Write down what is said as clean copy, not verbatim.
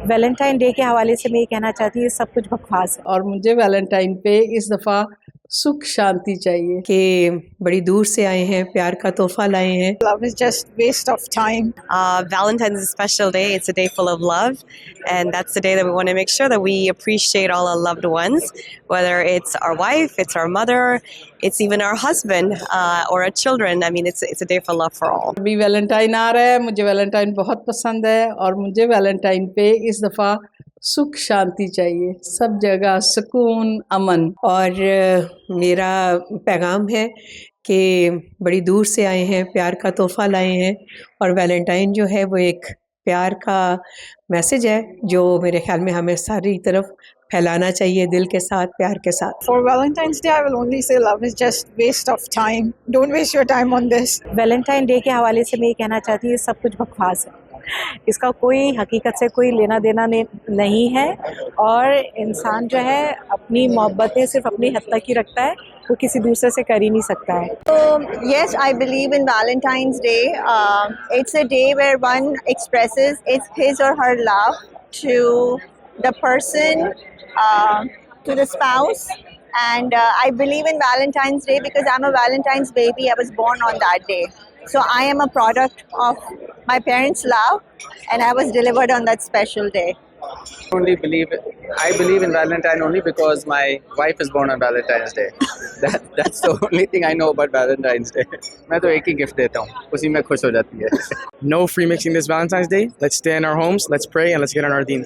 Valentine day के हवाले से मैं ये कहना चाहती हूँ ये सब कुछ बकवास है। और मुझे वैलेंटाइन पे इस दफ़ा सुख शांति चाहिए कि बड़ी दूर से आए हैं, प्यार का तोहफा लाए हैं। Love is just waste of time. Valentine's is a special day. It's a day full of love, and that's the day that we want to make sure that we appreciate all our loved ones, whether it's our wife, it's our mother, it's even our husband or our children. I mean, it's a day for love for all. अभी Valentine आ रहा है, मुझे Valentine बहुत पसंद है और मुझे Valentine पे इस दफ़ा सुख शांति चाहिए, सब जगह सुकून अमन। और मेरा पैगाम है कि बड़ी दूर से आए हैं, प्यार का तोहफा लाए हैं और वैलेंटाइन जो है वो एक प्यार का मैसेज है जो मेरे ख्याल में हमें सारी तरफ फैलाना चाहिए, दिल के साथ, प्यार के साथ। For Valentine's Day, I will only say love is just waste of time. Don't waste your time on this. Valentine day के हवाले से मैं ये कहना चाहती हूँ ये सब कुछ बकवास है। इसका कोई हकीकत से कोई लेना देना नहीं है और इंसान जो है अपनी मोहब्बतें सिर्फ अपनी हद तक ही रखता है, वो किसी दूसरे से कर ही नहीं सकता है। So yes, I believe in Valentine's Day. It's a day where one expresses his or her love to the person, to the spouse. And I believe in Valentine's Day because I'm a Valentine's baby. I was born on that day. So I am a product of my parents' love and I was delivered on that special day. I believe in Valentine only because my wife is born on Valentine's Day. That's the only thing I know about Valentine's Day. मैं तो एक ही gift देता हूँ, उसी में खुश हो जाती है। No free mixing this Valentine's Day. Let's stay in our homes, let's pray and let's get on our deen.